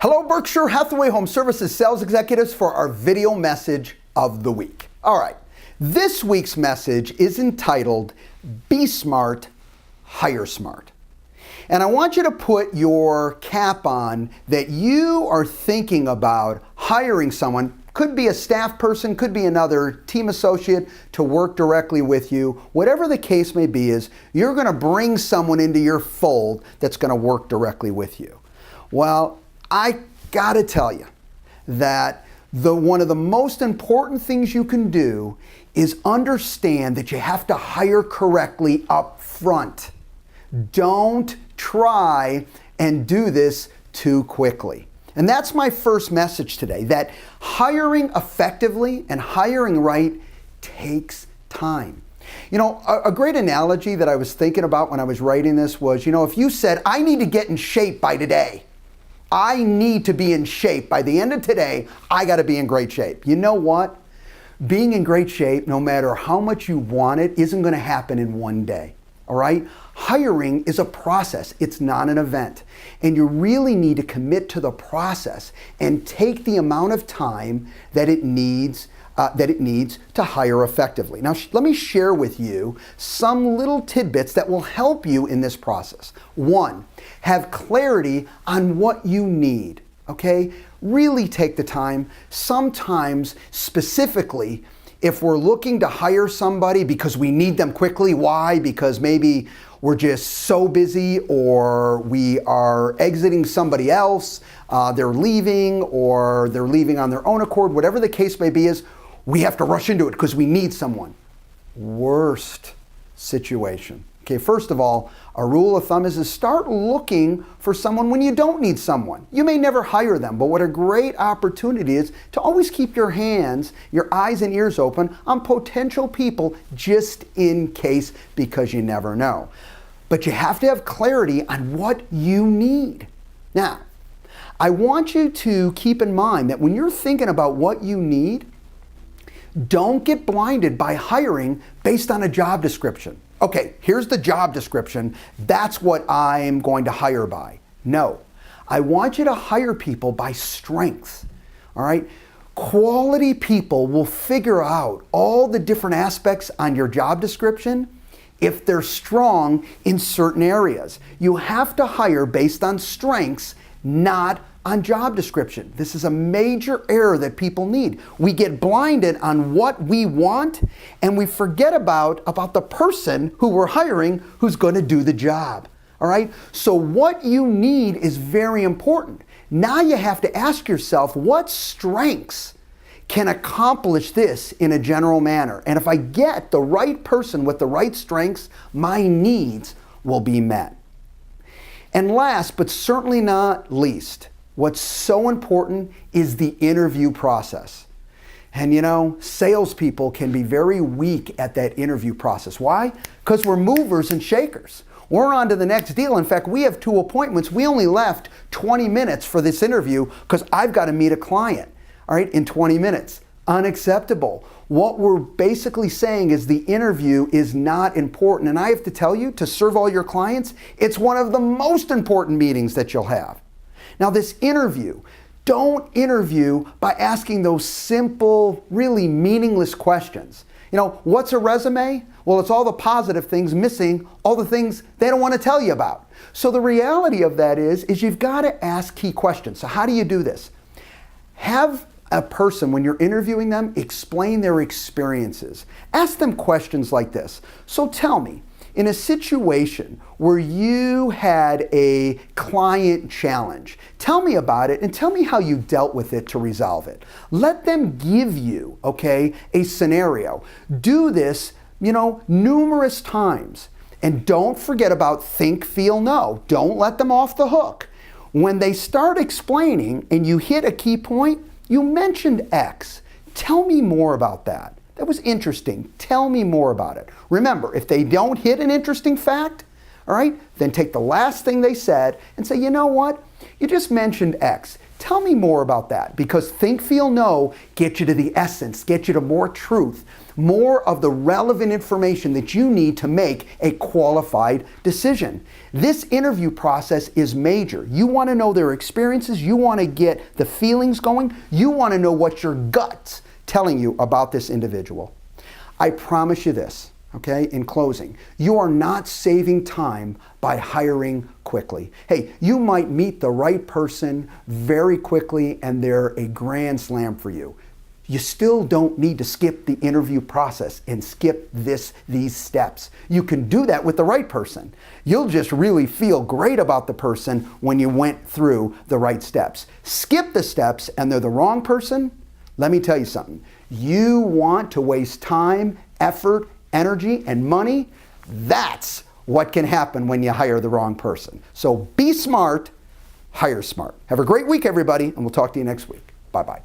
Hello, Berkshire Hathaway Home Services sales executives, for our video message of the week. All right, this week's message is entitled, Be Smart, Hire Smart. And I want you to put your cap on that you are thinking about hiring someone. Could be a staff person, could be another team associate to work directly with you. Whatever the case may be, is you're going to bring someone into your fold that's going to work directly with you. Well, I got to tell you that one of the most important things you can do is understand that you have to hire correctly up front. Don't try and do this too quickly. And that's my first message today, that hiring effectively and hiring right takes time. You know, a great analogy that I was thinking about when I was writing this was, if you said, I need to get in shape by today, I need to be in shape by the end of today, I got to be in great shape. You know what? Being in great shape, no matter how much you want it, isn't going to happen in one day. All right? Hiring is a process. It's not an event. And you really need to commit to the process and take the amount of time that it needs to hire effectively. Now, let me share with you some little tidbits that will help you in this process. One, have clarity on what you need, okay? Really take the time. Sometimes, specifically, if we're looking to hire somebody because we need them quickly, why? Because maybe we're just so busy, or we are exiting somebody else, they're leaving, or they're leaving on their own accord, whatever the case may be, is we have to rush into it because we need someone. Worst situation. Okay, first of all, a rule of thumb is to start looking for someone when you don't need someone. You may never hire them, but what a great opportunity is to always keep your hands, your eyes and ears open on potential people just in case, because you never know. But you have to have clarity on what you need. Now, I want you to keep in mind that when you're thinking about what you need, don't get blinded by hiring based on a job description. Okay, here's the job description. That's what I'm going to hire by. No, I want you to hire people by strengths. All right? Quality people will figure out all the different aspects on your job description if they're strong in certain areas. You have to hire based on strengths, not on job description. This is a major error that people need. We get blinded on what we want, and we forget about the person who we're hiring who's going to do the job. All right? So what you need is very important. Now you have to ask yourself, what strengths can accomplish this in a general manner? And if I get the right person with the right strengths, my needs will be met. And last, but certainly not least, what's so important is the interview process. And salespeople can be very weak at that interview process. Why? Because we're movers and shakers. We're on to the next deal. In fact, we have 2 appointments. We only left 20 minutes for this interview because I've got to meet a client, all right, in 20 minutes. Unacceptable. What we're basically saying is the interview is not important. And I have to tell you, to serve all your clients, it's one of the most important meetings that you'll have. Now, this interview, don't interview by asking those simple, really meaningless questions. What's a resume? Well, it's all the positive things missing all the things they don't want to tell you about. So the reality of that is you've got to ask key questions. So how do you do this? Have a person, when you're interviewing them, explain their experiences. Ask them questions like this. So tell me, in a situation where you had a client challenge, tell me about it and tell me how you dealt with it to resolve it. Let them give you, a scenario. Do this, numerous times. And don't forget about think, feel, know. Don't let them off the hook. When they start explaining and you hit a key point, you mentioned X. Tell me more about that. That was interesting. Tell me more about it. Remember, if they don't hit an interesting fact, all right, then take the last thing they said and say, you know what? You just mentioned X. Tell me more about that, because think, feel, know get you to the essence, get you to more truth more of the relevant information that you need to make a qualified decision. This interview process is major. You want to know their experiences, you want to get the feelings going, you want to know what your gut's telling you about this individual. I promise you this, okay, in closing, you are not saving time by hiring quickly. Hey, you might meet the right person very quickly and they're a grand slam for you. You still don't need to skip the interview process and skip these steps. You can do that with the right person. You'll just really feel great about the person when you went through the right steps. Skip the steps and they're the wrong person. Let me tell you something. You want to waste time, effort, energy, and money. That's what can happen when you hire the wrong person. So be smart, hire smart. Have a great week, everybody, and we'll talk to you next week. Bye-bye.